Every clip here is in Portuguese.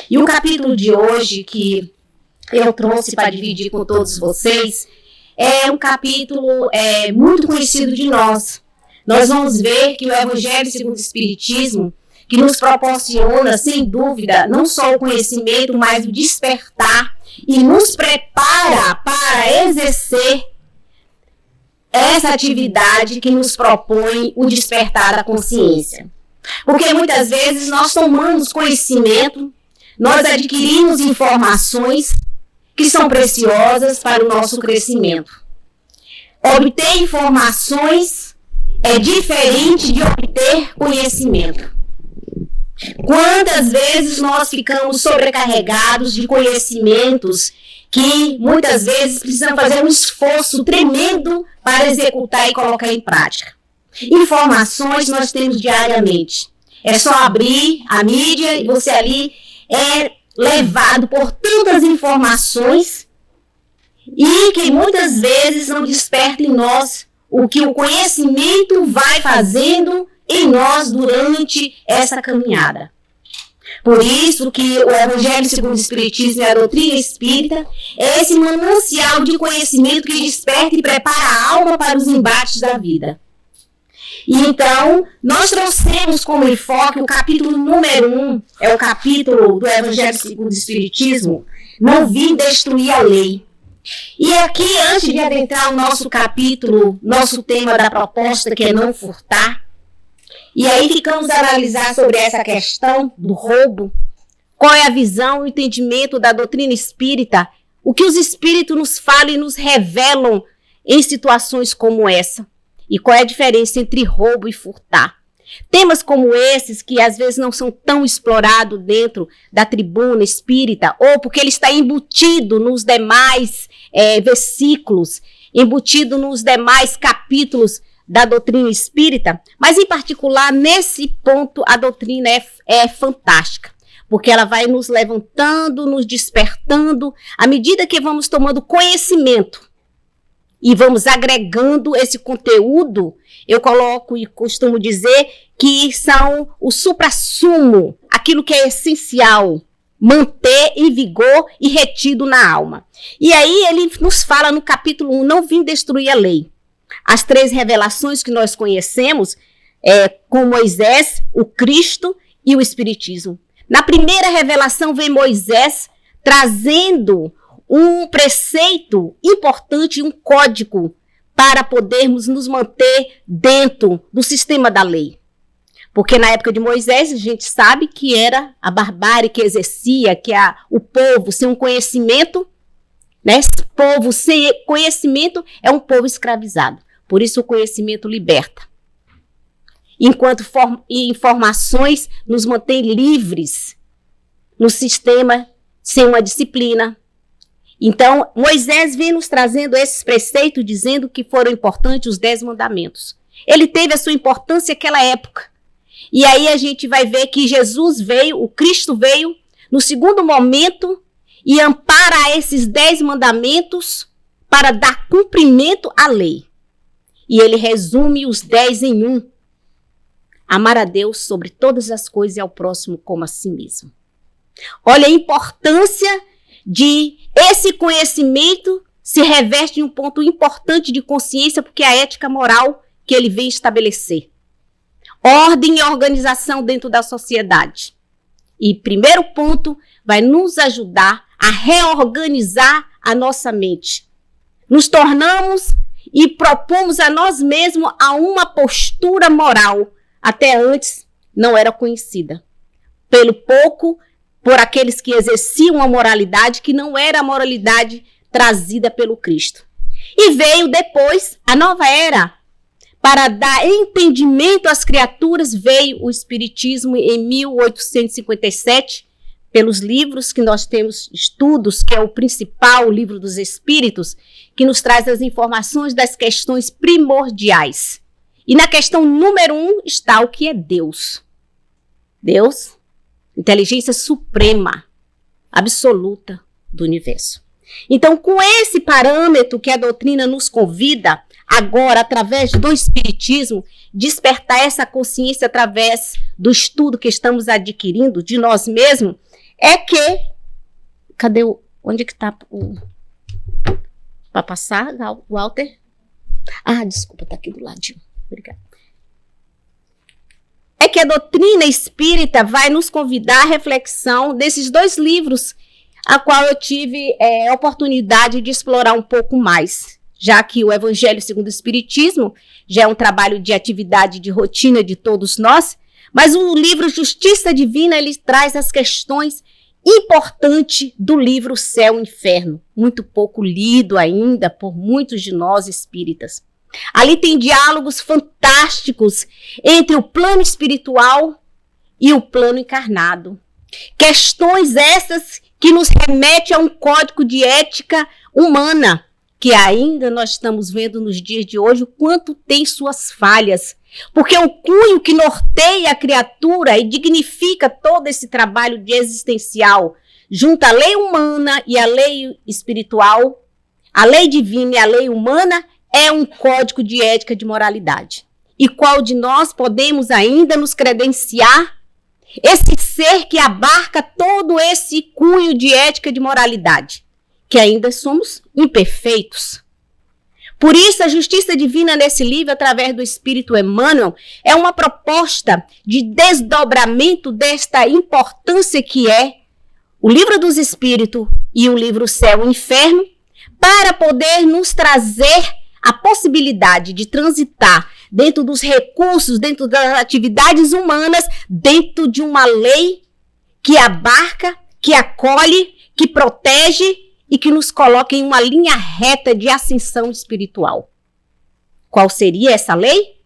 E o capítulo de hoje que eu trouxe para dividir com todos vocês é um capítulo muito conhecido de nós. Nós vamos ver que o Evangelho segundo o Espiritismo, que nos proporciona, sem dúvida, não só o conhecimento, mas o despertar e nos prepara para exercer essa atividade que nos propõe o despertar da consciência. Porque muitas vezes nós tomamos conhecimento, nós adquirimos informações que são preciosas para o nosso crescimento. Obter informações é diferente de obter conhecimento. Quantas vezes nós ficamos sobrecarregados de conhecimentos que muitas vezes precisamos fazer um esforço tremendo para executar e colocar em prática. Informações nós temos diariamente. É só abrir a mídia e você ali é levado por tantas informações e que muitas vezes não desperta em nós o que o conhecimento vai fazendo em nós durante essa caminhada. Por isso que o Evangelho segundo o Espiritismo e a doutrina espírita é esse manancial de conhecimento que desperta e prepara a alma para os embates da vida. E então, nós trouxemos como enfoque o capítulo número 1, é o capítulo do Evangelho segundo o Espiritismo, não vim destruir a lei. E aqui, antes de adentrar o nosso capítulo, nosso tema da proposta, que é não furtar, e aí ficamos a analisar sobre essa questão do roubo, qual é a visão e o entendimento da doutrina espírita, o que os espíritos nos falam e nos revelam em situações como essa, e qual é a diferença entre roubo e furtar. Temas como esses, que às vezes não são tão explorados dentro da tribuna espírita, ou porque ele está embutido nos demais versículos, embutido nos demais capítulos da doutrina espírita, mas em particular nesse ponto a doutrina é fantástica, porque ela vai nos levantando, nos despertando, à medida que vamos tomando conhecimento e vamos agregando esse conteúdo. Eu coloco e costumo dizer que são o suprassumo, aquilo que é essencial, manter em vigor e retido na alma. E aí ele nos fala no capítulo 1, não vim destruir a lei. As 3 revelações que nós conhecemos com Moisés, o Cristo e o Espiritismo. Na primeira revelação vem Moisés trazendo um preceito importante, um código para podermos nos manter dentro do sistema da lei. Porque na época de Moisés a gente sabe que era a barbárie que exercia, que o povo sem um conhecimento, né? Esse povo sem conhecimento é um povo escravizado. Por isso o conhecimento liberta. Enquanto informações nos mantém livres no sistema sem uma disciplina. Então, Moisés vem nos trazendo esses preceitos, dizendo que foram importantes os 10 mandamentos. Ele teve a sua importância naquela época. E aí a gente vai ver que Jesus veio, o Cristo veio, no segundo momento, e ampara esses 10 mandamentos para dar cumprimento à lei. E ele resume os 10 em um. Amar a Deus sobre todas as coisas e ao próximo como a si mesmo. Olha a importância de esse conhecimento se reveste em um ponto importante de consciência, porque é a ética moral que ele vem estabelecer. Ordem e organização dentro da sociedade. E primeiro ponto vai nos ajudar a reorganizar a nossa mente. Nos tornamos e propomos a nós mesmos a uma postura moral, até antes não era conhecida. Pelo pouco, por aqueles que exerciam a moralidade, que não era a moralidade trazida pelo Cristo. E veio depois a nova era. Para dar entendimento às criaturas, veio o Espiritismo em 1857, pelos livros que nós temos, estudos, que é o principal, o Livro dos Espíritos, que nos traz as informações das questões primordiais. E na questão número 1 está o que é Deus. Deus, inteligência suprema, absoluta do universo. Então, com esse parâmetro que a doutrina nos convida, agora, através do Espiritismo, despertar essa consciência através do estudo que estamos adquirindo de nós mesmos, é que... Cadê o... Onde que tá o... Para passar, Walter? Desculpa, tá aqui do ladinho. Obrigada. É que a doutrina espírita vai nos convidar à reflexão desses 2 livros, a qual eu tive a oportunidade de explorar um pouco mais, já que o Evangelho segundo o Espiritismo já é um trabalho de atividade de rotina de todos nós, mas o livro Justiça Divina, ele traz as questões importantes do livro Céu e Inferno, muito pouco lido ainda por muitos de nós espíritas. Ali tem diálogos fantásticos entre o plano espiritual e o plano encarnado. Questões essas que nos remetem a um código de ética humana, que ainda nós estamos vendo nos dias de hoje o quanto tem suas falhas. Porque o cunho que norteia a criatura e dignifica todo esse trabalho de existencial, junto à lei humana e à lei espiritual, a lei divina e a lei humana, é um código de ética de moralidade. E qual de nós podemos ainda nos credenciar esse ser que abarca todo esse cunho de ética de moralidade? Que ainda somos imperfeitos. Por isso, a justiça divina nesse livro, através do Espírito Emmanuel, é uma proposta de desdobramento desta importância que é o livro dos Espíritos e o livro Céu e Inferno, para poder nos trazer a possibilidade de transitar dentro dos recursos, dentro das atividades humanas, dentro de uma lei que abarca, que acolhe, que protege e que nos coloca em uma linha reta de ascensão espiritual. Qual seria essa lei?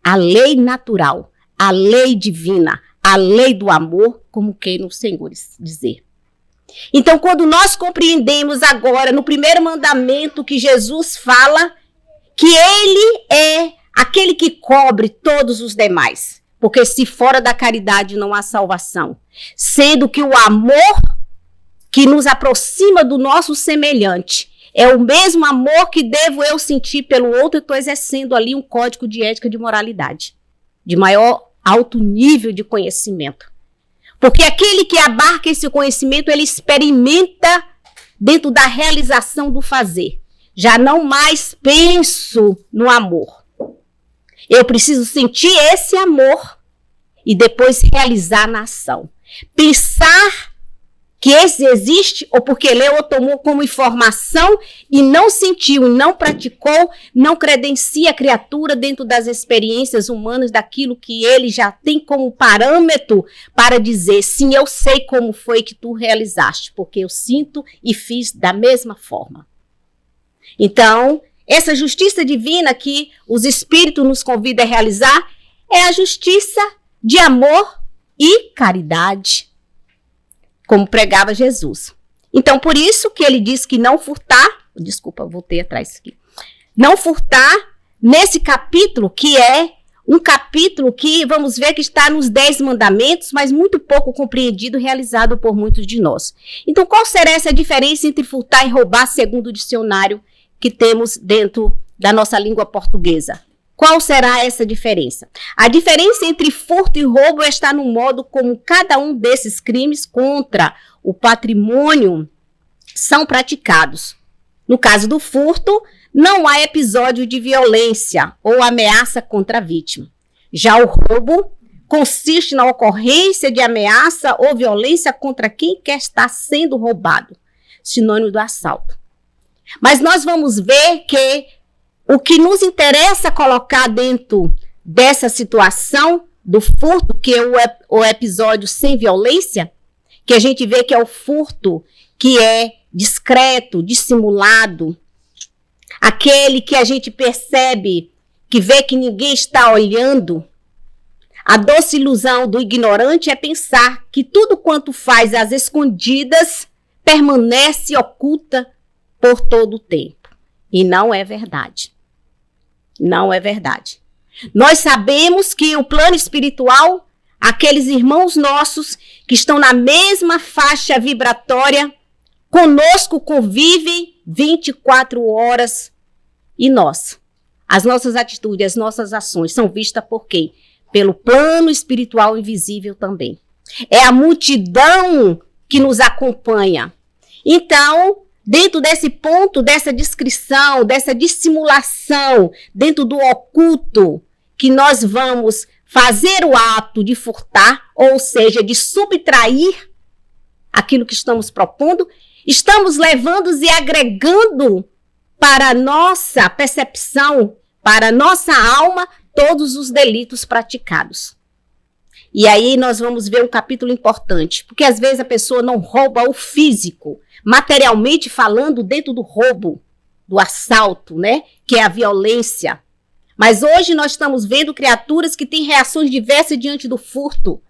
A lei natural, a lei divina, a lei do amor, como queiram os senhores dizer. Então, quando nós compreendemos agora, no primeiro mandamento que Jesus fala, que ele é aquele que cobre todos os demais. Porque se fora da caridade não há salvação. Sendo que o amor que nos aproxima do nosso semelhante é o mesmo amor que devo eu sentir pelo outro, eu estou exercendo ali um código de ética de moralidade. De maior alto nível de conhecimento. Porque aquele que abarca esse conhecimento, ele experimenta dentro da realização do fazer. Já não mais penso no amor. Eu preciso sentir esse amor e depois realizar na ação. Pensar que esse existe ou porque leu ou tomou como informação e não sentiu, não praticou, não credencia a criatura dentro das experiências humanas, daquilo que ele já tem como parâmetro para dizer, sim, eu sei como foi que tu realizaste, porque eu sinto e fiz da mesma forma. Então, essa justiça divina que os Espíritos nos convidam a realizar é a justiça de amor e caridade, como pregava Jesus. Então, por isso que ele diz que não furtar, desculpa, voltei atrás aqui, não furtar nesse capítulo, que é um capítulo que vamos ver que está nos 10 mandamentos, mas muito pouco compreendido e realizado por muitos de nós. Então, qual será essa diferença entre furtar e roubar, segundo o dicionário que temos dentro da nossa língua portuguesa? Qual será essa diferença? A diferença entre furto e roubo está no modo como cada um desses crimes contra o patrimônio são praticados. No caso do furto, não há episódio de violência ou ameaça contra a vítima. Já o roubo consiste na ocorrência de ameaça ou violência contra quem quer estar sendo roubado, sinônimo do assalto. Mas nós vamos ver que o que nos interessa colocar dentro dessa situação do furto, que é o episódio sem violência, que a gente vê que é o furto que é discreto, dissimulado, aquele que a gente percebe, que vê que ninguém está olhando. A doce ilusão do ignorante é pensar que tudo quanto faz às escondidas permanece oculta por todo o tempo. E não é verdade. Não é verdade. Nós sabemos que o plano espiritual, aqueles irmãos nossos que estão na mesma faixa vibratória, conosco convivem 24 horas. E nós, as nossas atitudes, as nossas ações são vistas por quem? Pelo plano espiritual invisível também. É a multidão que nos acompanha. Então, dentro desse ponto, dessa descrição, dessa dissimulação, dentro do oculto, que nós vamos fazer o ato de furtar, ou seja, de subtrair aquilo que estamos propondo, estamos levando e agregando para a nossa percepção, para a nossa alma, todos os delitos praticados. E aí nós vamos ver um capítulo importante, porque às vezes a pessoa não rouba o físico, materialmente falando, dentro do roubo, do assalto, né? Que é a violência. Mas hoje nós estamos vendo criaturas que têm reações diversas diante do furto.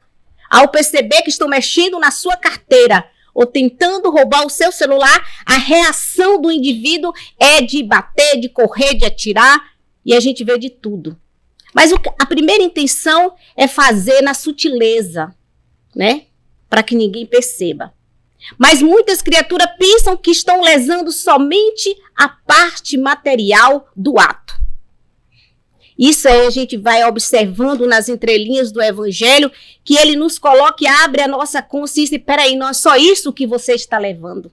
Ao perceber que estão mexendo na sua carteira ou tentando roubar o seu celular, a reação do indivíduo é de bater, de correr, de atirar, e a gente vê de tudo. Mas a primeira intenção é fazer na sutileza, né? Para que ninguém perceba. Mas muitas criaturas pensam que estão lesando somente a parte material do ato. Isso aí a gente vai observando nas entrelinhas do Evangelho, que ele nos coloca e abre a nossa consciência. Peraí, não é só isso que você está levando.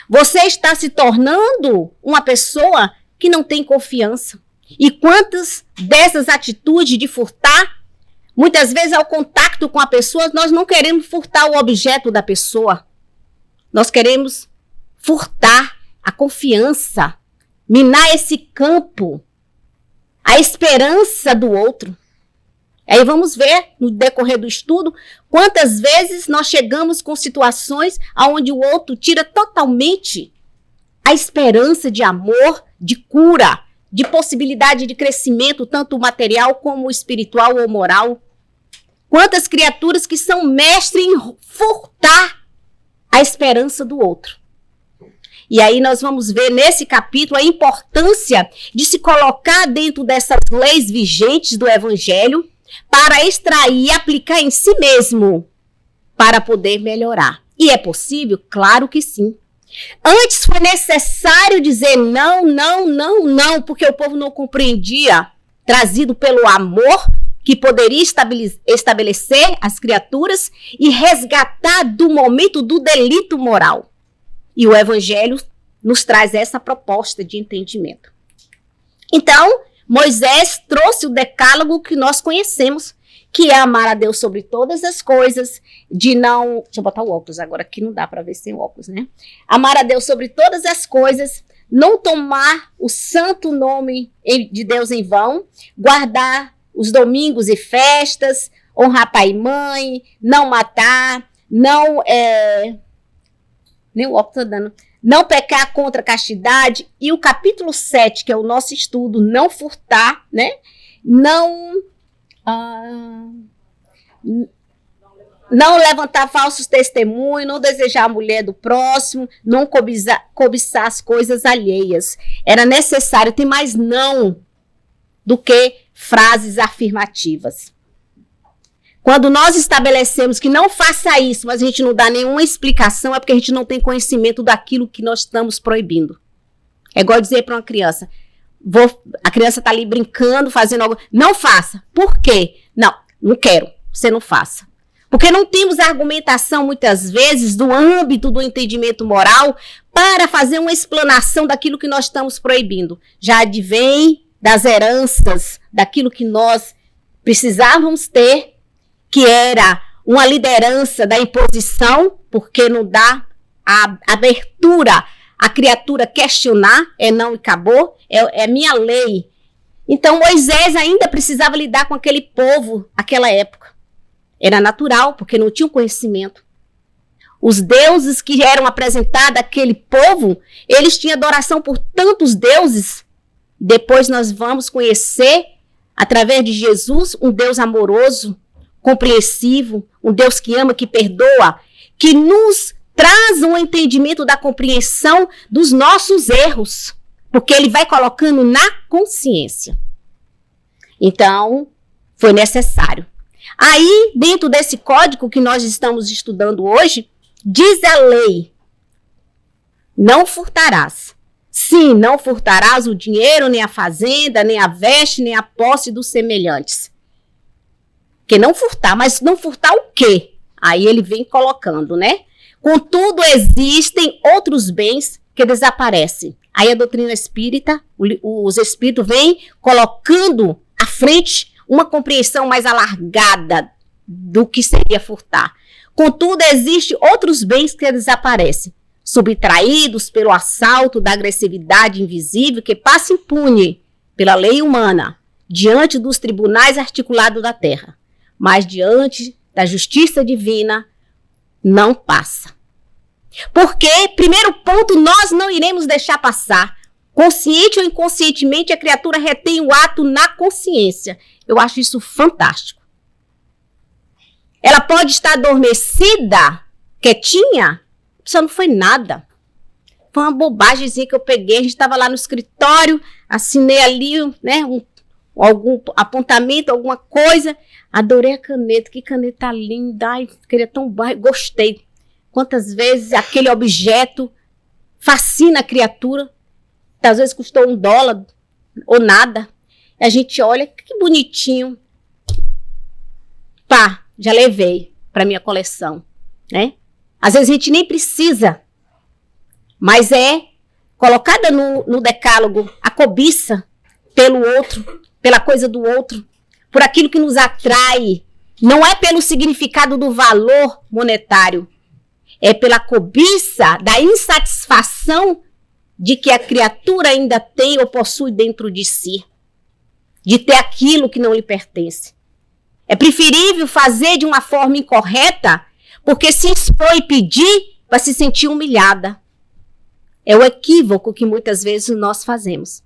Você está se tornando uma pessoa que não tem confiança. E quantas dessas atitudes de furtar, muitas vezes ao contato com a pessoa, nós não queremos furtar o objeto da pessoa. Nós queremos furtar a confiança, minar esse campo, a esperança do outro. Aí vamos ver, no decorrer do estudo, quantas vezes nós chegamos com situações onde o outro tira totalmente a esperança de amor, de cura, de possibilidade de crescimento, tanto material como espiritual ou moral. Quantas criaturas que são mestres em furtar a esperança do outro. E aí nós vamos ver nesse capítulo a importância de se colocar dentro dessas leis vigentes do Evangelho para extrair e aplicar em si mesmo para poder melhorar. E é possível? Claro que sim. Antes foi necessário dizer não, não, não, não, porque o povo não compreendia, trazido pelo amor que poderia estabelecer as criaturas e resgatar do momento do delito moral. E o Evangelho nos traz essa proposta de entendimento. Então, Moisés trouxe o decálogo que nós conhecemos, que é amar a Deus sobre todas as coisas, de não... Deixa eu botar o óculos agora, aqui não dá para ver sem óculos, né? Amar a Deus sobre todas as coisas, não tomar o santo nome de Deus em vão, guardar os domingos e festas, honrar pai e mãe, não matar, não... Nem o óculos tá dando. Não pecar contra a castidade. E o capítulo 7, que é o nosso estudo, não furtar, né? Não levantar falsos testemunhos, não desejar a mulher do próximo, não cobiçar as coisas alheias. Era necessário ter mais não do que frases afirmativas. Quando nós estabelecemos que não faça isso, mas a gente não dá nenhuma explicação, é porque a gente não tem conhecimento daquilo que nós estamos proibindo. É igual dizer para uma criança, a criança está ali brincando, fazendo algo, não faça. Por quê? Não quero, você não faça. Porque não temos argumentação, muitas vezes, do âmbito do entendimento moral para fazer uma explanação daquilo que nós estamos proibindo. Já advém das heranças, daquilo que nós precisávamos ter, que era uma liderança da imposição, porque não dá a abertura à criatura questionar, é não e acabou, é minha lei. Então Moisés ainda precisava lidar com aquele povo, aquela época. Era natural, porque não tinha conhecimento. Os deuses que eram apresentados àquele povo, eles tinham adoração por tantos deuses. Depois nós vamos conhecer, através de Jesus, um Deus amoroso, compreensivo, um Deus que ama, que perdoa, que nos traz um entendimento da compreensão dos nossos erros, porque ele vai colocando na consciência. Então, foi necessário. Aí, dentro desse código que nós estamos estudando hoje, diz a lei, não furtarás. Sim, não furtarás o dinheiro, nem a fazenda, nem a veste, nem a posse dos semelhantes. Porque não furtar, mas não furtar o quê? Aí ele vem colocando, né? Contudo, existem outros bens que desaparecem. Aí a doutrina espírita, os espíritos vêm colocando à frente uma compreensão mais alargada do que seria furtar. Contudo, existem outros bens que desaparecem, subtraídos pelo assalto da agressividade invisível que passa impune pela lei humana diante dos tribunais articulados da terra, mas diante da justiça divina não passa. Porque, primeiro ponto, nós não iremos deixar passar. Consciente ou inconscientemente, a criatura retém o ato na consciência. Eu acho isso fantástico. Ela pode estar adormecida, quietinha, isso não foi nada. Foi uma bobagemzinha que eu peguei, a gente estava lá no escritório, assinei ali, né, algum apontamento, alguma coisa, adorei a caneta, que caneta linda, ai, queria tão gostei. Quantas vezes aquele objeto fascina a criatura, às vezes custou $1 ou nada, e a gente olha, que bonitinho, pá, já levei para minha coleção, né? Às vezes a gente nem precisa, mas é colocada no decálogo a cobiça pelo outro, pela coisa do outro, por aquilo que nos atrai. Não é pelo significado do valor monetário, é pela cobiça da insatisfação de que a criatura ainda tem ou possui dentro de si, de ter aquilo que não lhe pertence. É preferível fazer de uma forma incorreta, porque se expor e pedir para se sentir humilhada. É o equívoco que muitas vezes nós fazemos.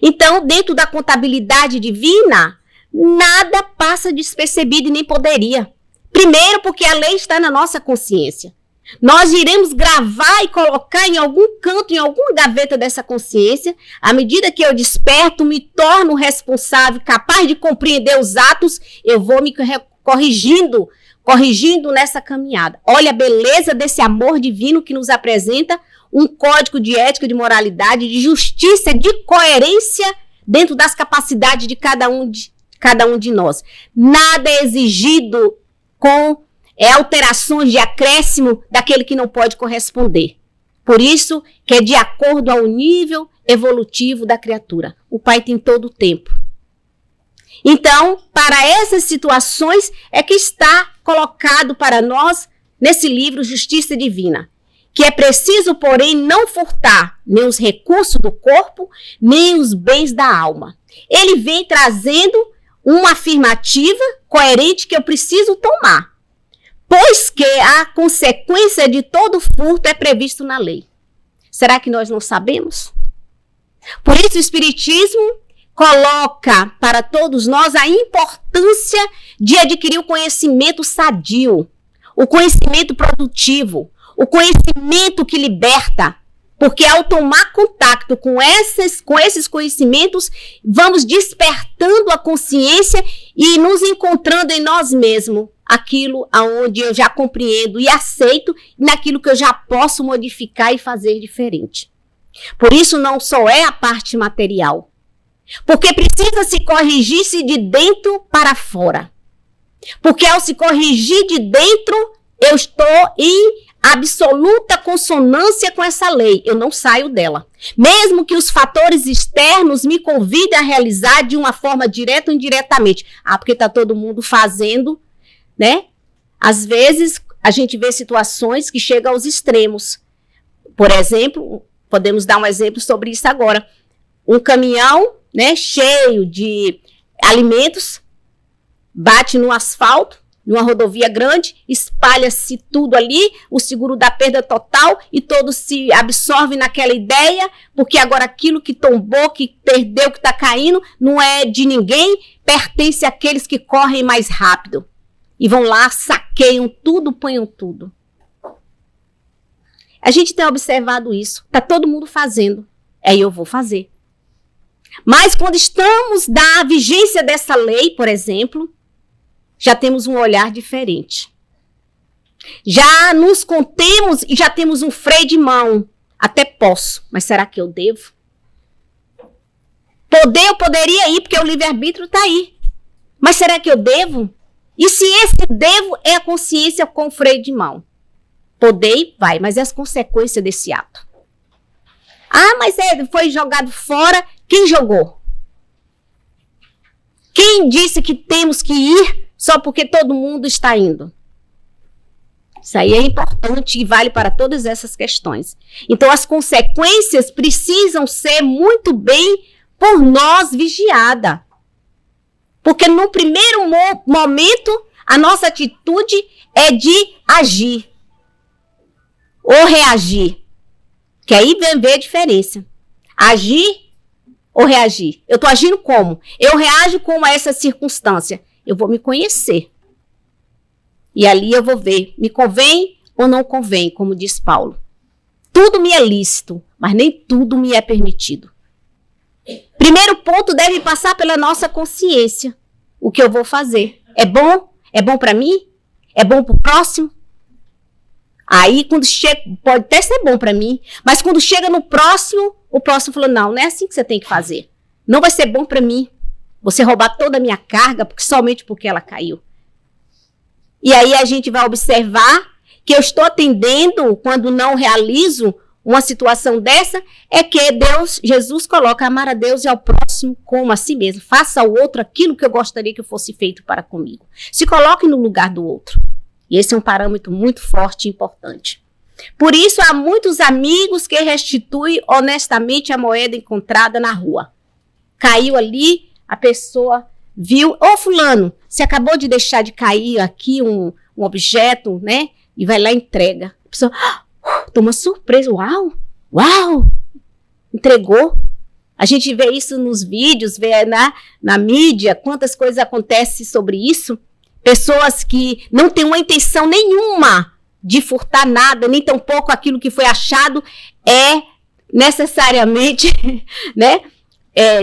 Então, dentro da contabilidade divina, nada passa despercebido e nem poderia. Primeiro, porque a lei está na nossa consciência. Nós iremos gravar e colocar em algum canto, em alguma gaveta dessa consciência. À medida que eu desperto, me torno responsável, capaz de compreender os atos, eu vou me corrigindo nessa caminhada. Olha a beleza desse amor divino que nos apresenta um código de ética, de moralidade, de justiça, de coerência dentro das capacidades de cada um de nós. Nada é exigido com alterações de acréscimo daquele que não pode corresponder. Por isso que é de acordo ao nível evolutivo da criatura. O Pai tem todo o tempo. Então, para essas situações é que está colocado para nós nesse livro Justiça Divina, que é preciso, porém, não furtar nem os recursos do corpo, nem os bens da alma. Ele vem trazendo uma afirmativa coerente que eu preciso tomar, pois que a consequência de todo furto é previsto na lei. Será que nós não sabemos? Por isso o Espiritismo coloca para todos nós a importância de adquirir o conhecimento sadio, o conhecimento produtivo, o conhecimento que liberta, porque ao tomar contato com esses conhecimentos, vamos despertando a consciência e nos encontrando em nós mesmos, aquilo aonde eu já compreendo e aceito, e naquilo que eu já posso modificar e fazer diferente. Por isso não só é a parte material, porque precisa se corrigir-se de dentro para fora. Porque ao se corrigir de dentro, eu estou em absoluta consonância com essa lei, eu não saio dela. Mesmo que os fatores externos me convidem a realizar de uma forma direta ou indiretamente. Porque está todo mundo fazendo, né? Às vezes, a gente vê situações que chegam aos extremos. Por exemplo, podemos dar um exemplo sobre isso agora. Um caminhão, né, cheio de alimentos, bate no asfalto, numa rodovia grande, espalha-se tudo ali, o seguro dá perda total e todos se absorvem naquela ideia, porque agora aquilo que tombou, que perdeu, que está caindo, não é de ninguém, pertence àqueles que correm mais rápido. E vão lá, saqueiam tudo, ponham tudo. A gente tem observado isso, está todo mundo fazendo, aí eu vou fazer. Mas quando estamos na vigência dessa lei, por exemplo, já temos um olhar diferente. Já nos contemos e já temos um freio de mão. Até posso, mas será que eu devo? Poder eu poderia ir, porque o livre-arbítrio está aí. Mas será que eu devo? E se esse devo é a consciência com o freio de mão? Poder vai, mas e as consequências desse ato? Ah, mas foi jogado fora. Quem jogou? Quem disse que temos que ir só porque todo mundo está indo? Isso aí é importante e vale para todas essas questões. Então, as consequências precisam ser muito bem por nós vigiadas. Porque no primeiro momento, a nossa atitude é de agir ou reagir. Que aí vem ver a diferença. Agir ou reagir. Eu estou agindo como? Eu reajo como a essa circunstância. Eu vou me conhecer. E ali eu vou ver, me convém ou não convém, como diz Paulo. Tudo me é lícito, mas nem tudo me é permitido. Primeiro ponto deve passar pela nossa consciência. O que eu vou fazer? É bom? É bom para mim? É bom para o próximo? Aí, quando chega, pode até ser bom para mim, mas quando chega no próximo, o próximo falou, não é assim que você tem que fazer. Não vai ser bom para mim. Você roubar toda a minha carga somente porque ela caiu. E aí a gente vai observar que eu estou atendendo quando não realizo uma situação dessa, é que Jesus coloca amar a Deus e ao próximo como a si mesmo. Faça ao outro aquilo que eu gostaria que fosse feito para comigo. Se coloque no lugar do outro. E esse é um parâmetro muito forte e importante. Por isso, há muitos amigos que restituem honestamente a moeda encontrada na rua. Caiu ali, a pessoa viu, ô fulano, você acabou de deixar de cair aqui um objeto, né? E vai lá e entrega. A pessoa, toma surpresa, uau, entregou. A gente vê isso nos vídeos, vê na mídia, quantas coisas acontecem sobre isso. Pessoas que não têm uma intenção nenhuma de furtar nada, nem tampouco aquilo que foi achado é necessariamente né,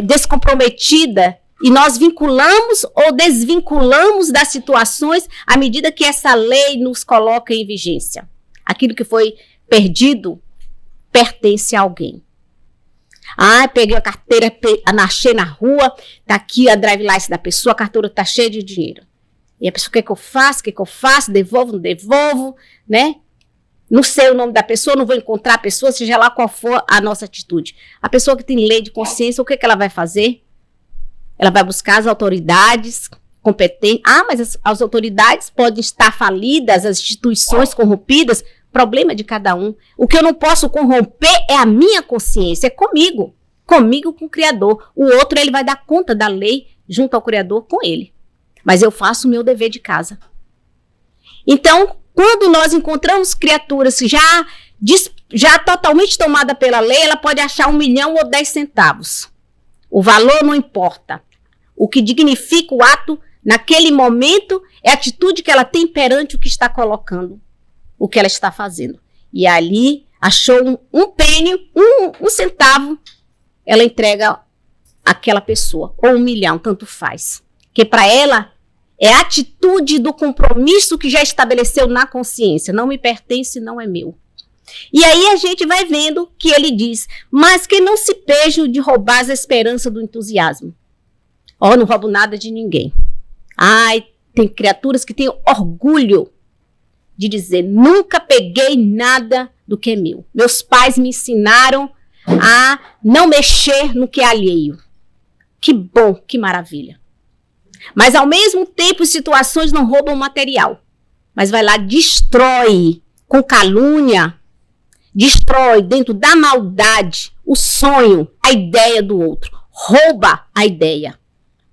descomprometida. E nós vinculamos ou desvinculamos das situações à medida que essa lei nos coloca em vigência. Aquilo que foi perdido pertence a alguém. Ah, peguei a carteira, achei na rua, tá aqui a drive license da pessoa, a carteira tá cheia de dinheiro. E a pessoa, o que eu faço? Devolvo, não devolvo, né? Não sei o nome da pessoa, não vou encontrar a pessoa, seja lá qual for a nossa atitude. A pessoa que tem lei de consciência, o que ela vai fazer? Ela vai buscar as autoridades competentes. Ah, mas as autoridades podem estar falidas, as instituições corrompidas. Problema de cada um. O que eu não posso corromper é a minha consciência, é comigo. Comigo com o Criador. O outro, ele vai dar conta da lei junto ao Criador com ele. Mas eu faço o meu dever de casa. Então, quando nós encontramos criaturas já totalmente tomada pela lei, ela pode achar 1 milhão ou 10 centavos. O valor não importa. O que dignifica o ato naquele momento é a atitude que ela tem perante o que está colocando, o que ela está fazendo. E ali achou um penny, um centavo, ela entrega àquela pessoa. Ou 1 milhão, tanto faz. Porque para ela é a atitude do compromisso que já estabeleceu na consciência. Não me pertence, não é meu. E aí a gente vai vendo que ele diz, mas que não se peje de roubar as esperanças do entusiasmo. Não roubo nada de ninguém. Ai, tem criaturas que têm orgulho de dizer, nunca peguei nada do que é meu. Meus pais me ensinaram a não mexer no que é alheio. Que bom, que maravilha. Mas ao mesmo tempo, situações não roubam material. Mas vai lá, destrói com calúnia, destrói dentro da maldade o sonho, a ideia do outro. Rouba a ideia.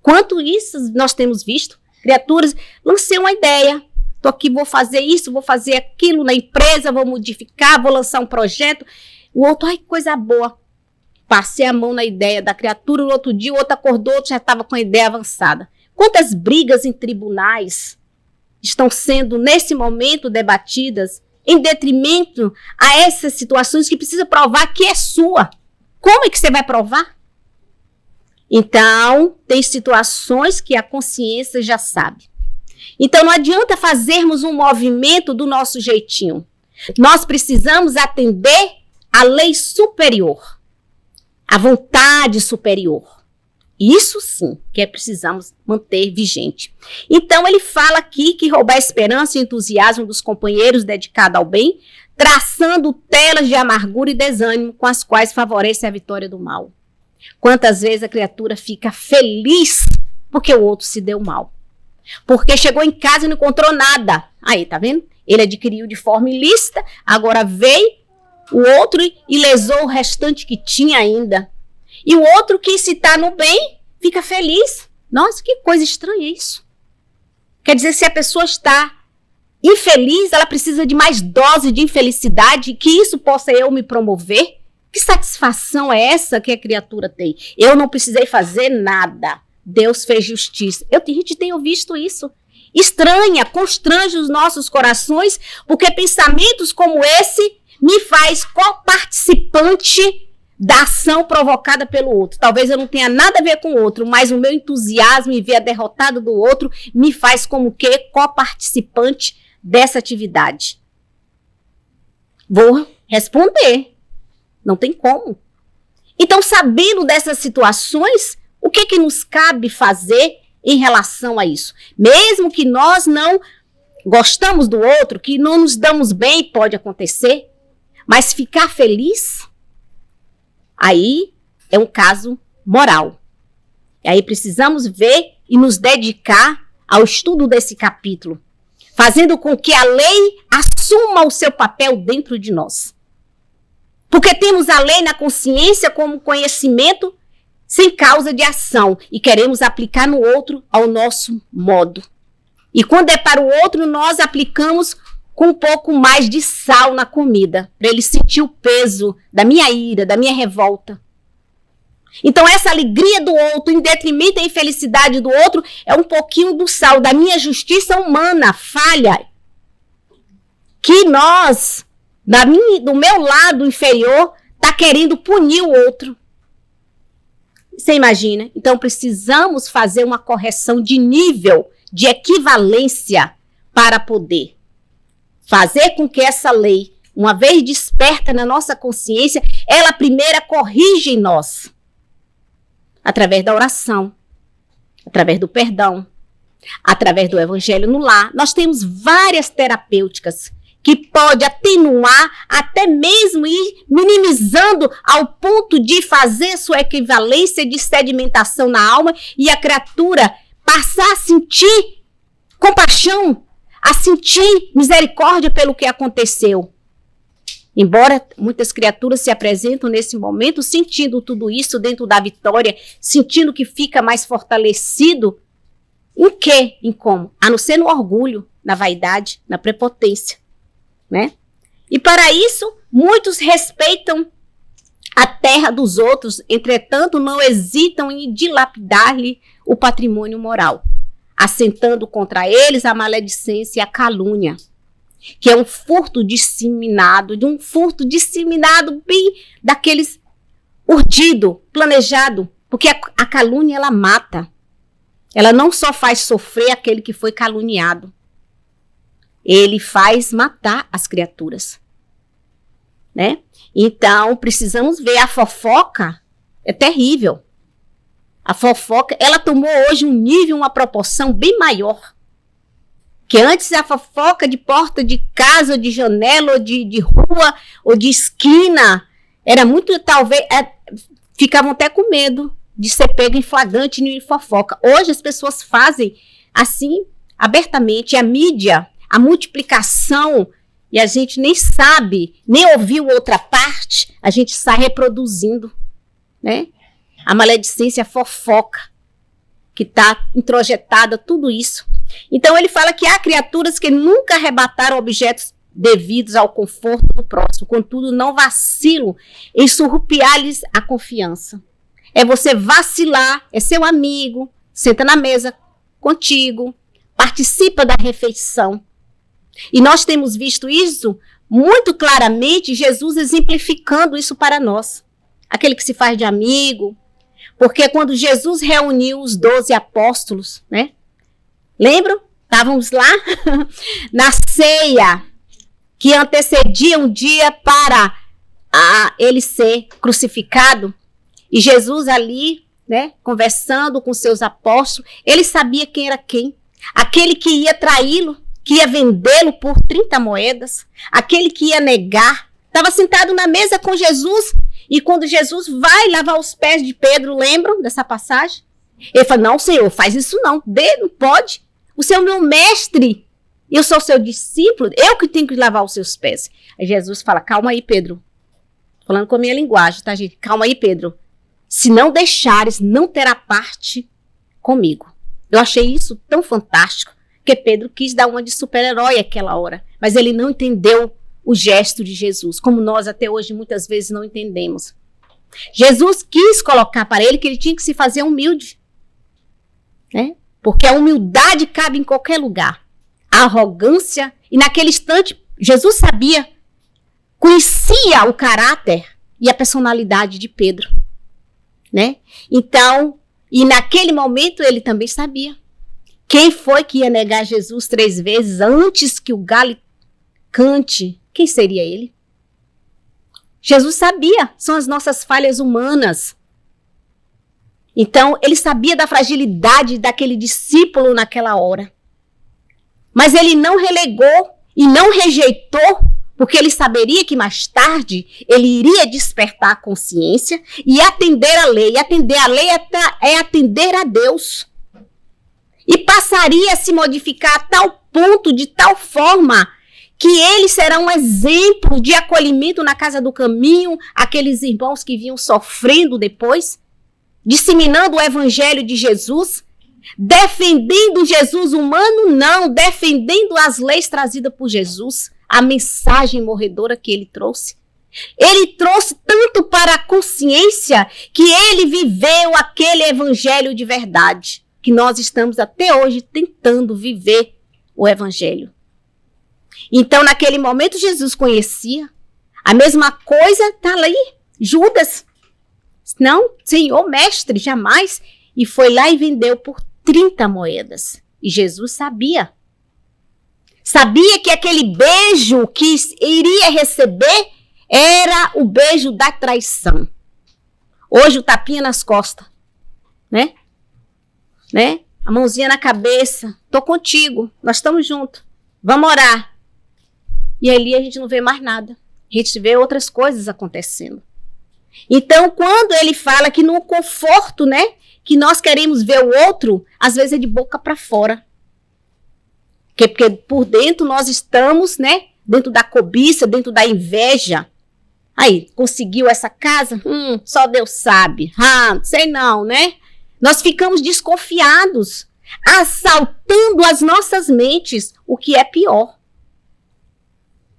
Quanto isso nós temos visto? Criaturas, lancei uma ideia. Estou aqui, vou fazer isso, vou fazer aquilo na empresa, vou modificar, vou lançar um projeto. O outro, ai, coisa boa. Passei a mão na ideia da criatura, no outro dia o outro acordou, o outro já estava com a ideia avançada. Quantas brigas em tribunais estão sendo, nesse momento, debatidas em detrimento a essas situações que precisa provar que é sua? Como é que você vai provar? Então, tem situações que a consciência já sabe. Então, não adianta fazermos um movimento do nosso jeitinho. Nós precisamos atender à lei superior, à vontade superior. Isso sim que precisamos manter vigente. Então ele fala aqui que roubar a esperança e o entusiasmo dos companheiros dedicados ao bem, traçando telas de amargura e desânimo com as quais favorece a vitória do mal. Quantas vezes a criatura fica feliz porque o outro se deu mal. Porque chegou em casa e não encontrou nada. Aí, tá vendo? Ele adquiriu de forma ilícita, agora veio o outro e lesou o restante que tinha ainda. E o outro que se está no bem, fica feliz. Nossa, que coisa estranha isso. Quer dizer, se a pessoa está infeliz, ela precisa de mais dose de infelicidade, que isso possa eu me promover. Que satisfação é essa que a criatura tem? Eu não precisei fazer nada. Deus fez justiça. A gente tem visto isso. Estranha, constrange os nossos corações, porque pensamentos como esse me faz coparticipante da ação provocada pelo outro. Talvez eu não tenha nada a ver com o outro, mas o meu entusiasmo em ver a derrotada do outro me faz como que coparticipante dessa atividade. Vou responder. Não tem como. Então, sabendo dessas situações, o que nos cabe fazer em relação a isso? Mesmo que nós não gostamos do outro, que não nos damos bem, pode acontecer, mas ficar feliz, aí é um caso moral. E aí precisamos ver e nos dedicar ao estudo desse capítulo, fazendo com que a lei assuma o seu papel dentro de nós. Porque temos a lei na consciência como conhecimento sem causa de ação e queremos aplicar no outro ao nosso modo. E quando é para o outro, nós aplicamos com um pouco mais de sal na comida, para ele sentir o peso da minha ira, da minha revolta. Então essa alegria do outro, em detrimento da infelicidade do outro, é um pouquinho do sal da minha justiça humana, falha. Que nós, do meu lado inferior, está querendo punir o outro. Você imagina? Então precisamos fazer uma correção de nível, de equivalência, para poder fazer com que essa lei, uma vez desperta na nossa consciência, ela primeiro corrige em nós. Através da oração, através do perdão, através do evangelho no lar. Nós temos várias terapêuticas que pode atenuar, até mesmo ir minimizando ao ponto de fazer sua equivalência de sedimentação na alma e a criatura passar a sentir compaixão, a sentir misericórdia pelo que aconteceu. Embora muitas criaturas se apresentam nesse momento sentindo tudo isso dentro da vitória, sentindo que fica mais fortalecido, em quê? Em como? A não ser no orgulho, na vaidade, na prepotência. Né? E para isso, muitos respeitam a terra dos outros, entretanto não hesitam em dilapidar-lhe o patrimônio moral, assentando contra eles a maledicência e a calúnia, que é um furto disseminado, bem daqueles urdido, planejado, porque a calúnia ela mata, ela não só faz sofrer aquele que foi caluniado, ele faz matar as criaturas, né? Então, precisamos ver, a fofoca é terrível. A fofoca, ela tomou hoje um nível, uma proporção bem maior. Que antes a fofoca de porta de casa, ou de janela, ou de rua, ou de esquina, era muito, talvez, ficavam até com medo de ser pego em flagrante de fofoca. Hoje as pessoas fazem assim, abertamente, a mídia, a multiplicação, e a gente nem sabe, nem ouviu outra parte, a gente sai reproduzindo, né? A maledicência, a fofoca, que está introjetada, tudo isso. Então ele fala que há criaturas que nunca arrebataram objetos devidos ao conforto do próximo, contudo não vacilam em surrupiar-lhes a confiança. É você vacilar, é seu amigo, senta na mesa contigo, participa da refeição. E nós temos visto isso muito claramente, Jesus exemplificando isso para nós. Aquele que se faz de amigo, porque quando Jesus reuniu os 12 apóstolos, né? Lembram? Estávamos lá na ceia que antecedia um dia para ele ser crucificado. E Jesus ali né, conversando com seus apóstolos, ele sabia quem era quem. Aquele que ia traí-lo, que ia vendê-lo por 30 moedas, aquele que ia negar, estava sentado na mesa com Jesus, e quando Jesus vai lavar os pés de Pedro, lembram dessa passagem? Ele fala, não, Senhor, faz isso não pode. O Senhor é meu mestre, eu sou seu discípulo, eu que tenho que lavar os seus pés. Aí Jesus fala, calma aí, Pedro. Falando com a minha linguagem, tá, gente? Calma aí, Pedro. Se não deixares, não terá parte comigo. Eu achei isso tão fantástico, que Pedro quis dar uma de super-herói àquela hora, mas ele não entendeu o gesto de Jesus, como nós até hoje muitas vezes não entendemos. Jesus quis colocar para ele que ele tinha que se fazer humilde, né? Porque a humildade cabe em qualquer lugar. A arrogância, e naquele instante, Jesus sabia, conhecia o caráter e a personalidade de Pedro, né? Então, e naquele momento ele também sabia quem foi que ia negar Jesus 3 vezes antes que o galo cante. Quem seria ele? Jesus sabia, são as nossas falhas humanas. Então, ele sabia da fragilidade daquele discípulo naquela hora. Mas ele não relegou e não rejeitou, porque ele saberia que mais tarde ele iria despertar a consciência e atender a lei. E atender a lei é atender a Deus. E passaria a se modificar a tal ponto, de tal forma, que ele será um exemplo de acolhimento na casa do caminho, aqueles irmãos que vinham sofrendo depois, disseminando o evangelho de Jesus, defendendo Jesus humano, não, defendendo as leis trazidas por Jesus, a mensagem morredora que ele trouxe. Ele trouxe tanto para a consciência que ele viveu aquele evangelho de verdade, que nós estamos até hoje tentando viver o evangelho. Então, naquele momento, Jesus conhecia. A mesma coisa está ali, Judas. Não, Senhor, mestre, jamais. E foi lá e vendeu por 30 moedas. E Jesus sabia. Sabia que aquele beijo que iria receber era o beijo da traição. Hoje o tapinha nas costas, né? A mãozinha na cabeça. Tô contigo, nós estamos juntos. Vamos orar. E ali a gente não vê mais nada. A gente vê outras coisas acontecendo. Então, quando ele fala que no conforto, né, que nós queremos ver o outro, às vezes é de boca para fora. Porque por dentro nós estamos, né, dentro da cobiça, dentro da inveja. Aí, conseguiu essa casa? Só Deus sabe. Sei não, né? Nós ficamos desconfiados, assaltando as nossas mentes, o que é pior.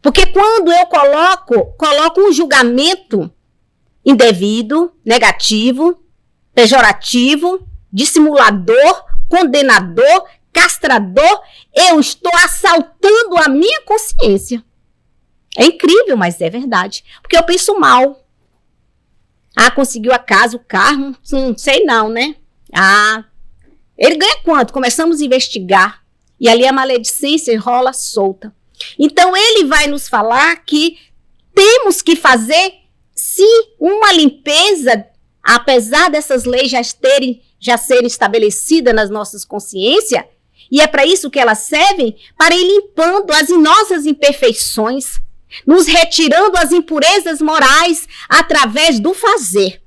Porque quando eu coloco um julgamento indevido, negativo, pejorativo, dissimulador, condenador, castrador, eu estou assaltando a minha consciência. É incrível, mas é verdade. Porque eu penso mal. Conseguiu a casa, o carro, sei não, né? Ele ganha quanto? Começamos a investigar. E ali a maledicência rola solta. Então, ele vai nos falar que temos que fazer, sim, uma limpeza, apesar dessas leis já serem estabelecidas nas nossas consciências, e é para isso que elas servem, para ir limpando as nossas imperfeições, nos retirando as impurezas morais através do fazer.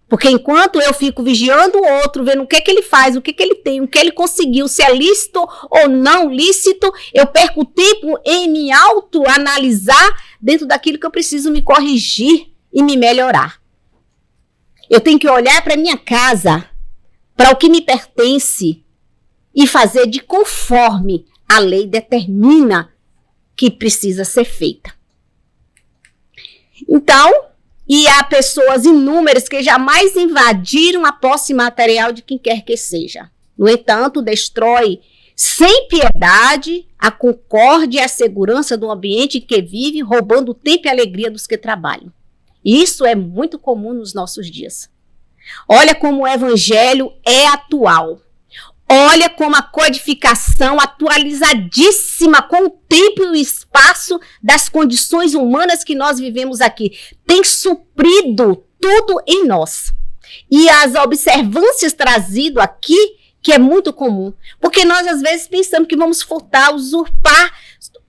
Porque enquanto eu fico vigiando o outro, vendo o que ele faz, o que ele tem, o que ele conseguiu, se é lícito ou não lícito, eu perco tempo em me autoanalisar dentro daquilo que eu preciso me corrigir e me melhorar. Eu tenho que olhar para minha casa, para o que me pertence e fazer de conforme a lei determina que precisa ser feita. Então, e há pessoas inúmeras que jamais invadiram a posse material de quem quer que seja. No entanto, destrói sem piedade a concórdia e a segurança do ambiente em que vive, roubando o tempo e a alegria dos que trabalham. Isso é muito comum nos nossos dias. Olha como o evangelho é atual. Olha como a codificação atualizadíssima com o tempo e o espaço das condições humanas que nós vivemos aqui tem suprido tudo em nós. e as observâncias trazidas aqui, que é muito comum. Porque nós, às vezes, pensamos que vamos furtar, usurpar,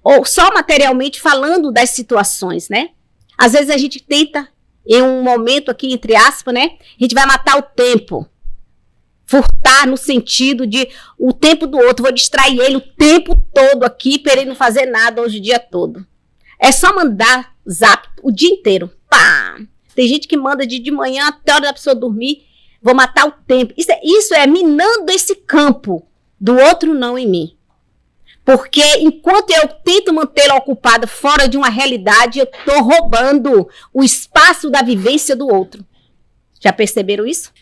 ou só materialmente falando das situações, né? Às vezes a gente tenta, em um momento aqui, entre aspas, né? A gente vai matar o tempo. Furtar no sentido de o tempo do outro, vou distrair ele o tempo todo aqui para ele não fazer nada hoje o dia todo. É só mandar zap o dia inteiro. Pá! Tem gente que manda de manhã até a hora da pessoa dormir. Vou matar o tempo. Isso é minando esse campo do outro não em mim. Porque enquanto eu tento mantê-lo ocupado fora de uma realidade, eu estou roubando o espaço da vivência do outro. Já perceberam isso?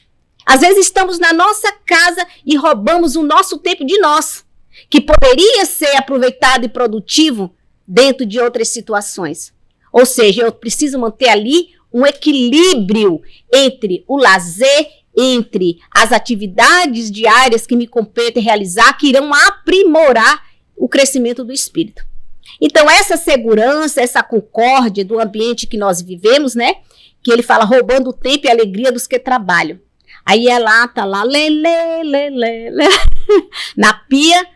Às vezes estamos na nossa casa e roubamos o nosso tempo de nós, que poderia ser aproveitado e produtivo dentro de outras situações. Ou seja, eu preciso manter ali um equilíbrio entre o lazer, entre as atividades diárias que me competem realizar, que irão aprimorar o crescimento do espírito. Então, essa segurança, essa concórdia do ambiente que nós vivemos, né? Que ele fala roubando o tempo e a alegria dos que trabalham. Aí ela tá lá, na pia,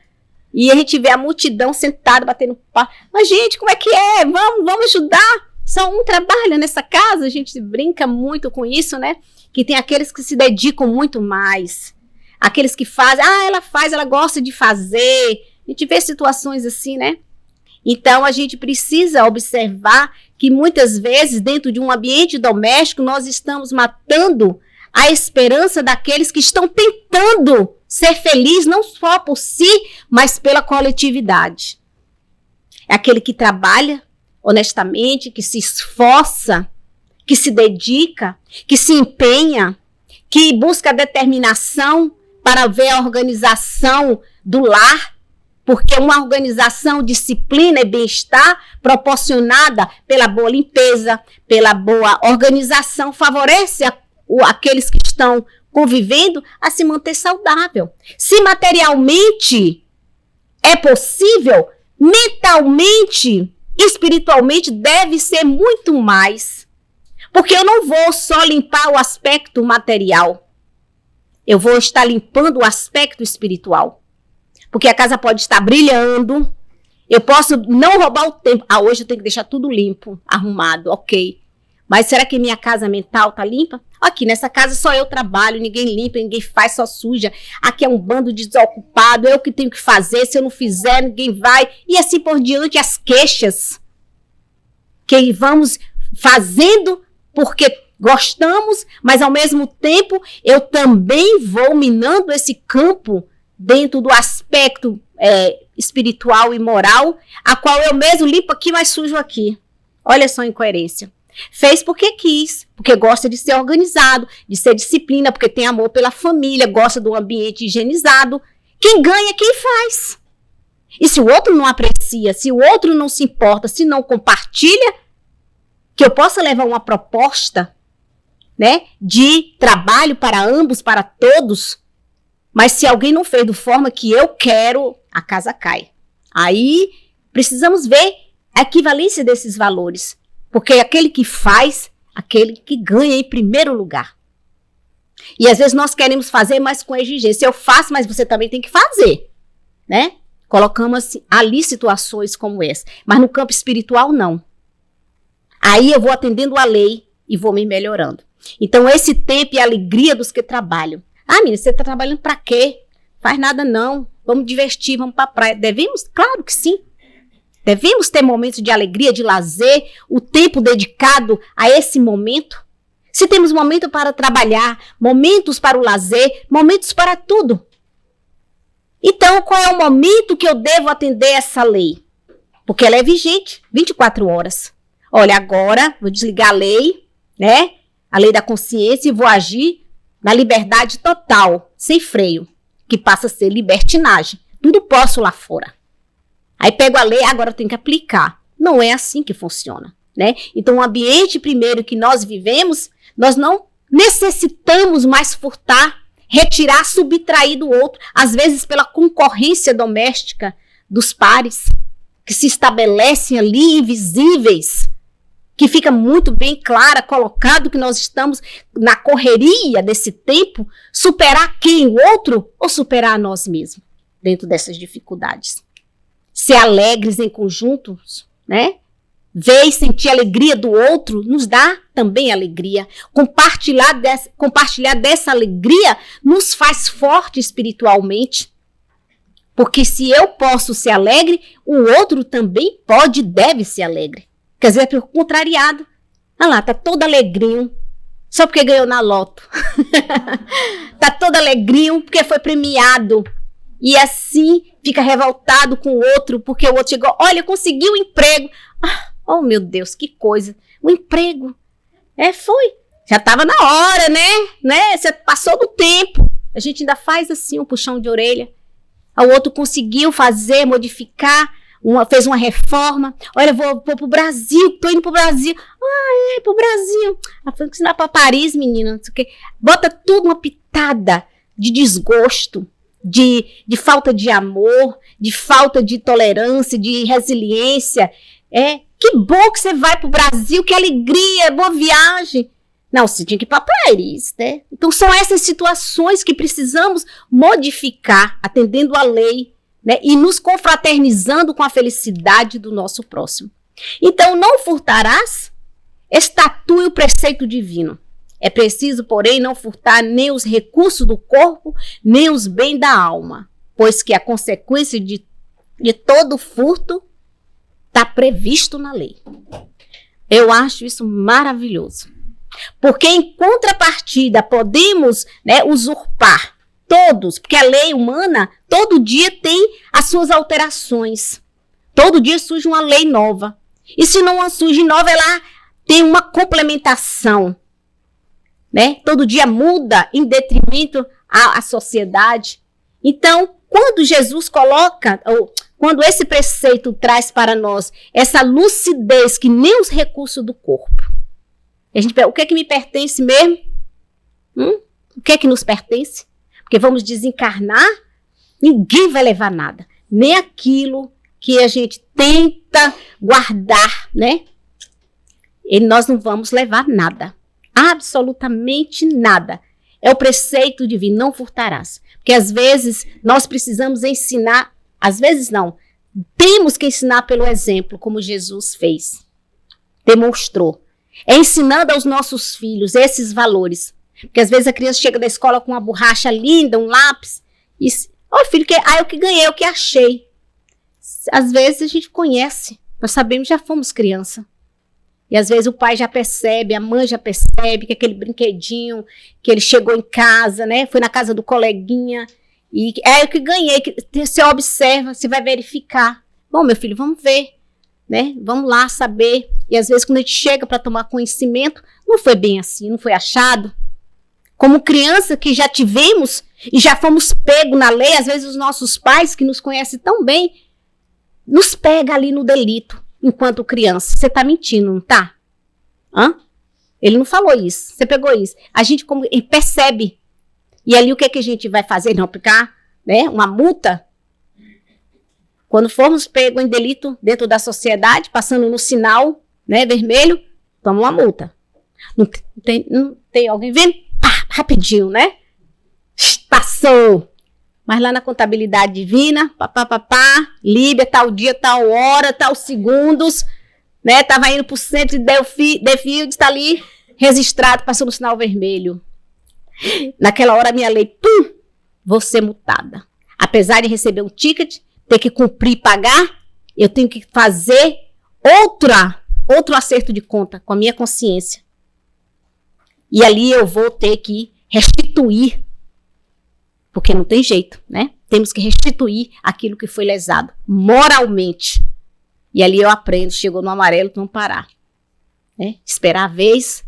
e a gente vê a multidão sentada, batendo papo. Mas, gente, como é que é? Vamos ajudar. Só um trabalha nessa casa, a gente brinca muito com isso, né? Que tem aqueles que se dedicam muito mais. Aqueles que fazem, ela gosta de fazer. A gente vê situações assim, né? Então, a gente precisa observar que muitas vezes, dentro de um ambiente doméstico, nós estamos matando a esperança daqueles que estão tentando ser felizes, não só por si, mas pela coletividade. É aquele que trabalha honestamente, que se esforça, que se dedica, que se empenha, que busca determinação para ver a organização do lar, porque uma organização, disciplina e bem-estar proporcionada pela boa limpeza, pela boa organização, favorece aqueles que estão convivendo a se manter saudável. Se materialmente é possível, mentalmente, espiritualmente deve ser muito mais. Porque eu não vou só limpar o aspecto material. Eu vou estar limpando o aspecto espiritual. Porque a casa pode estar brilhando. Eu posso não roubar o tempo. Hoje eu tenho que deixar tudo limpo, arrumado, ok. Mas será que minha casa mental está limpa? Aqui nessa casa só eu trabalho, ninguém limpa, ninguém faz, só suja. Aqui é um bando de desocupado, eu que tenho que fazer, se eu não fizer, ninguém vai. E assim por diante, as queixas que vamos fazendo porque gostamos, mas ao mesmo tempo eu também vou minando esse campo dentro do aspecto espiritual e moral, a qual eu mesmo limpo aqui, mas sujo aqui. Olha só a incoerência. Fez porque quis, porque gosta de ser organizado, de ser disciplina, porque tem amor pela família, gosta do ambiente higienizado. Quem ganha, quem faz. E se o outro não aprecia, se o outro não se importa, se não compartilha, que eu possa levar uma proposta, né, de trabalho para ambos, para todos, mas se alguém não fez da forma que eu quero, a casa cai. Aí precisamos ver a equivalência desses valores. Porque aquele que faz, aquele que ganha em primeiro lugar. E às vezes nós queremos fazer, mas com exigência. Eu faço, mas você também tem que fazer, né? Colocamos ali situações como essa. Mas no campo espiritual, não. Aí eu vou atendendo a lei e vou me melhorando. Então esse tempo e a alegria dos que trabalham. Menina, você está trabalhando para quê? Faz nada não. Vamos divertir, vamos para a praia. Devemos? Claro que sim. Devemos ter momentos de alegria, de lazer, o tempo dedicado a esse momento. Se temos momento para trabalhar, momentos para o lazer, momentos para tudo. Então, qual é o momento que eu devo atender essa lei? Porque ela é vigente, 24 horas. Olha, agora vou desligar a lei, né? A lei da consciência e vou agir na liberdade total, sem freio, que passa a ser libertinagem. Tudo posso lá fora. Aí pego a lei, agora eu tenho que aplicar. Não é assim que funciona, né? Então, o ambiente primeiro que nós vivemos, nós não necessitamos mais furtar, retirar, subtrair do outro, às vezes pela concorrência doméstica dos pares, que se estabelecem ali invisíveis, que fica muito bem clara, colocado que nós estamos na correria desse tempo, superar quem? O outro ou superar a nós mesmos dentro dessas dificuldades? Ser alegres em conjunto, né? Ver e sentir a alegria do outro nos dá também alegria. Compartilhar dessa alegria nos faz forte espiritualmente. Porque se eu posso ser alegre, o outro também pode e deve ser alegre. Quer dizer, é contrariado. Olha lá, tá todo alegrinho, só porque ganhou na loto. Tá todo alegrinho porque foi premiado. E assim fica revoltado com o outro, porque o outro chegou, olha, conseguiu um emprego. Oh, meu Deus, que coisa. Um emprego. Foi. Já estava na hora, né? Você passou do tempo. A gente ainda faz assim, um puxão de orelha. O outro conseguiu fazer, modificar, fez uma reforma. Olha, vou pro Brasil, tô indo pro Brasil. Pro Brasil. Foi ensinar para Paris, menina. Não sei o quê. Bota tudo uma pitada de desgosto, de falta de amor, de falta de tolerância, de resiliência. Que bom que você vai pro Brasil, que alegria, boa viagem. Não, você tinha que ir para Paris, né? Então são essas situações que precisamos modificar, atendendo à lei, né? E nos confraternizando com a felicidade do nosso próximo. Então, não furtarás, estatue o preceito divino. É preciso, porém, não furtar nem os recursos do corpo, nem os bens da alma, pois que a consequência de todo furto está previsto na lei. Eu acho isso maravilhoso. Porque em contrapartida podemos, né, usurpar todos, porque a lei humana todo dia tem as suas alterações. Todo dia surge uma lei nova. E se não surge nova, ela tem uma complementação. Né? Todo dia muda em detrimento à sociedade. Então, quando Jesus coloca, ou quando esse preceito traz para nós essa lucidez que nem os recursos do corpo, a gente pergunta, o que é que me pertence mesmo? O que é que nos pertence? Porque vamos desencarnar, ninguém vai levar nada. Nem aquilo que a gente tenta guardar, né? E nós não vamos levar nada. Absolutamente nada. É o preceito divino, não furtarás. Porque às vezes nós precisamos ensinar, às vezes não, temos que ensinar pelo exemplo, como Jesus fez, demonstrou. É ensinando aos nossos filhos esses valores. Porque às vezes a criança chega da escola com uma borracha linda, um lápis, e filho, eu que ganhei, eu que achei. Às vezes a gente conhece, nós sabemos, já fomos criança. E às vezes o pai já percebe, a mãe já percebe que aquele brinquedinho que ele chegou em casa, né? Foi na casa do coleguinha e eu que ganhei. Você observa, você vai verificar. Bom, meu filho, vamos ver, né? Vamos lá saber. E às vezes quando a gente chega para tomar conhecimento, não foi bem assim, não foi achado. Como criança que já tivemos e já fomos pegos na lei, às vezes os nossos pais que nos conhecem tão bem, nos pega ali no delito. Enquanto criança, você tá mentindo, não tá? Ele não falou isso, você pegou isso. A gente percebe. E ali o que a gente vai fazer? Não aplicar, né, uma multa? Quando formos pegos em delito dentro da sociedade, passando no sinal, né, vermelho, toma uma multa. Não tem alguém vendo? Rapidinho, né? Passou. Mas lá na contabilidade divina, Líbia, tal dia, tal hora, tal segundos, né? Tava indo pro centro de Defield, está ali registrado, passou no sinal vermelho. Naquela hora a minha lei, vou ser multada. Apesar de receber um ticket, ter que cumprir e pagar, eu tenho que fazer outro acerto de conta com a minha consciência. E ali eu vou ter que restituir. Porque não tem jeito, né? Temos que restituir aquilo que foi lesado, moralmente. E ali eu aprendo, chegou no amarelo, não parar. Né? Esperar a vez,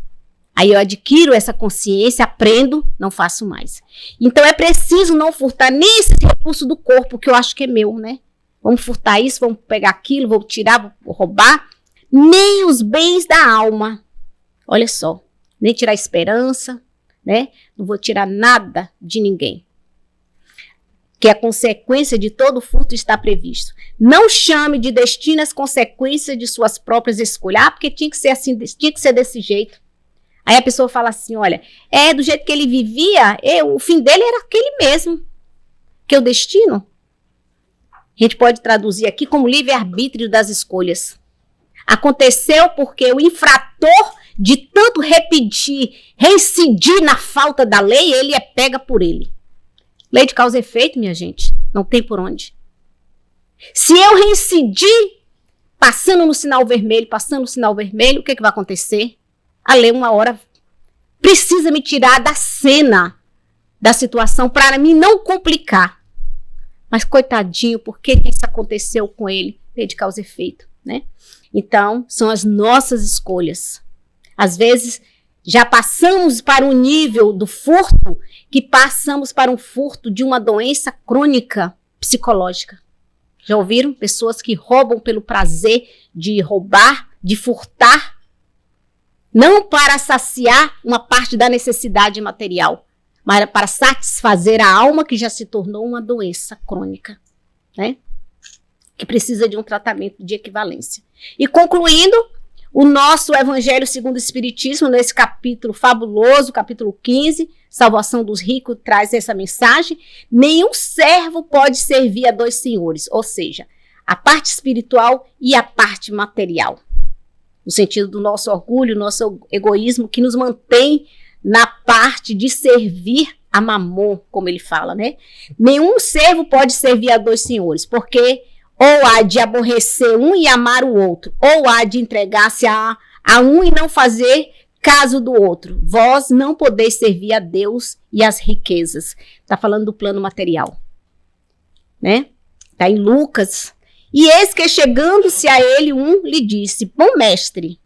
aí eu adquiro essa consciência, aprendo, não faço mais. Então é preciso não furtar nem esse recurso do corpo, que eu acho que é meu, né? Vamos furtar isso, vamos pegar aquilo, vou tirar, vou roubar. Nem os bens da alma. Olha só, nem tirar a esperança, né? Não vou tirar nada de ninguém. que a consequência de todo furto está previsto. Não chame de destino as consequências de suas próprias escolhas. Ah, porque tinha que ser assim, tinha que ser desse jeito. Aí a pessoa fala assim, olha, do jeito que ele vivia, o fim dele era aquele mesmo. Que o destino, a gente pode traduzir aqui como livre-arbítrio das escolhas. Aconteceu porque o infrator, de tanto reincidir na falta da lei, ele é pega por ele. Lei de causa e efeito, minha gente, não tem por onde. Se eu reincidir, passando no sinal vermelho, o que vai acontecer? A lei, uma hora, precisa me tirar da cena, da situação, para mim não complicar. Mas, coitadinho, por que isso aconteceu com ele? Lei de causa e efeito, né? Então, são as nossas escolhas. Às vezes, já passamos para um nível do furto que passamos para um furto de uma doença crônica psicológica. Já ouviram? Pessoas que roubam pelo prazer de roubar, de furtar, não para saciar uma parte da necessidade material, mas para satisfazer a alma que já se tornou uma doença crônica, né? Que precisa de um tratamento de equivalência. E concluindo, o nosso Evangelho segundo o Espiritismo, nesse capítulo fabuloso, capítulo 15, Salvação dos Ricos, traz essa mensagem: nenhum servo pode servir a dois senhores, ou seja, a parte espiritual e a parte material. No sentido do nosso orgulho, nosso egoísmo, que nos mantém na parte de servir a mamon, como ele fala, né? Nenhum servo pode servir a dois senhores, porque ou há de aborrecer um e amar o outro, ou há de entregar-se a um e não fazer caso do outro. Vós não podeis servir a Deus e as riquezas. Está falando do plano material, né? Está em Lucas. E eis que, chegando-se a ele, lhe disse: bom mestre,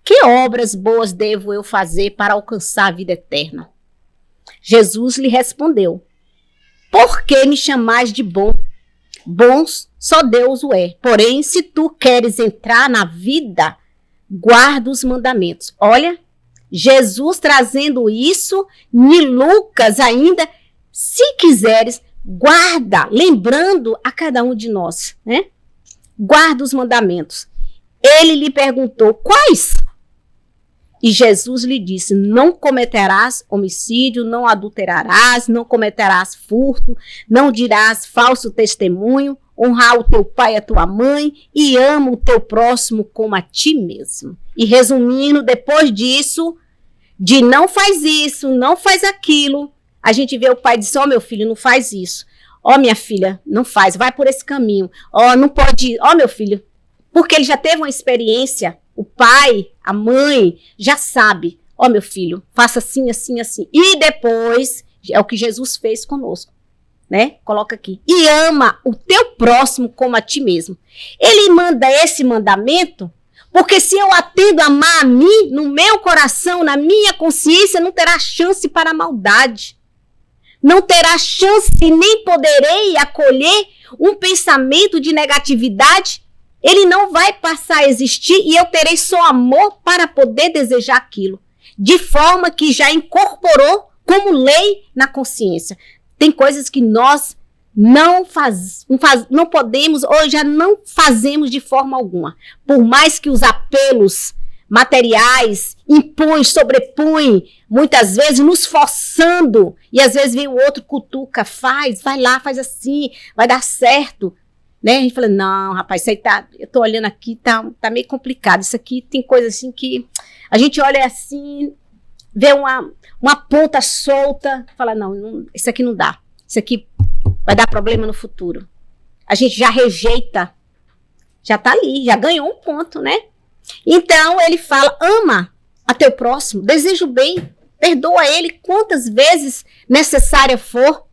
que obras boas devo eu fazer para alcançar a vida eterna? Jesus lhe respondeu: por que me chamais de bom? Bons só Deus o é. Porém, se tu queres entrar na vida, guarda os mandamentos. Olha, Jesus trazendo isso, em Lucas ainda, se quiseres, guarda, lembrando a cada um de nós, né? Guarda os mandamentos. Ele lhe perguntou: quais? E Jesus lhe disse: não cometerás homicídio, não adulterarás, não cometerás furto, não dirás falso testemunho, honrar o teu pai e a tua mãe e ama o teu próximo como a ti mesmo. E resumindo, depois disso, de não faz isso, não faz aquilo, a gente vê o pai dizer: meu filho, não faz isso. Minha filha, não faz, vai por esse caminho. Não pode ir. Meu filho, porque ele já teve uma experiência. O pai, a mãe, já sabe. Meu filho, faça assim, assim, assim. E depois, é o que Jesus fez conosco, né? Coloca aqui. E ama o teu próximo como a ti mesmo. Ele manda esse mandamento, porque se eu atendo a amar a mim, no meu coração, na minha consciência, não terá chance para a maldade. Não terá chance, nem poderei acolher um pensamento de negatividade. Ele não vai passar a existir e eu terei só amor para poder desejar aquilo. De forma que já incorporou como lei na consciência. Tem coisas que nós não podemos ou já não fazemos de forma alguma. Por mais que os apelos materiais impõem, sobrepõem, muitas vezes nos forçando. E às vezes vem o outro, cutuca, vai lá, faz assim, vai dar certo. Né? A gente fala: não, rapaz, isso aí eu tô olhando aqui, tá meio complicado. Isso aqui tem coisa assim que a gente olha assim, vê uma ponta solta, fala: não, isso aqui não dá. Isso aqui vai dar problema no futuro. A gente já rejeita, já tá ali, já ganhou um ponto, né? Então ele fala: ama a teu próximo, deseja o bem, perdoa ele quantas vezes necessária for.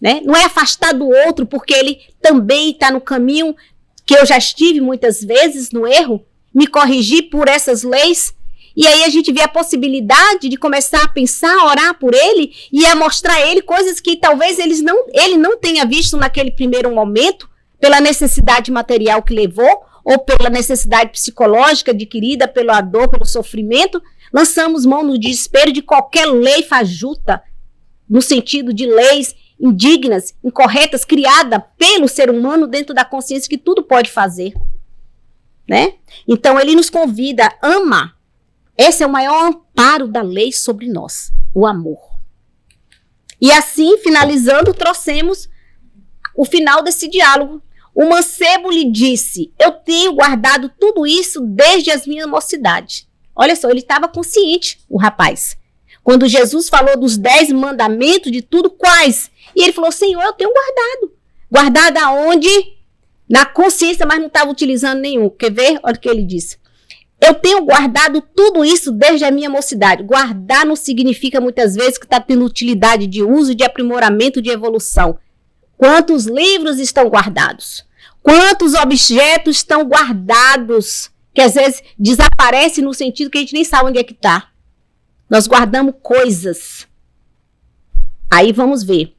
Né? Não é afastar do outro porque ele também está no caminho que eu já estive muitas vezes no erro, me corrigir por essas leis, e aí a gente vê a possibilidade de começar a pensar, a orar por ele e a mostrar a ele coisas que talvez ele não tenha visto naquele primeiro momento, pela necessidade material que levou, ou pela necessidade psicológica adquirida, pela dor, pelo sofrimento. Lançamos mão no desespero de qualquer lei fajuta, no sentido de leis indignas, incorretas, criadas pelo ser humano dentro da consciência que tudo pode fazer, né? Então ele nos convida, ama. Esse é o maior amparo da lei sobre nós, o amor. E assim, finalizando, trouxemos o final desse diálogo. O mancebo lhe disse: eu tenho guardado tudo isso desde as minhas mocidade. Olha só, ele estava consciente, o rapaz. Quando Jesus falou dos 10 mandamentos, de tudo, quais? E ele falou: Senhor, eu tenho guardado. Guardado aonde? Na consciência, mas não estava utilizando nenhum. Quer ver? Olha o que ele disse. Eu tenho guardado tudo isso desde a minha mocidade. Guardar não significa muitas vezes que está tendo utilidade de uso, de aprimoramento, de evolução. Quantos livros estão guardados? Quantos objetos estão guardados? Que às vezes desaparecem no sentido que a gente nem sabe onde é que está. Nós guardamos coisas. Aí vamos ver.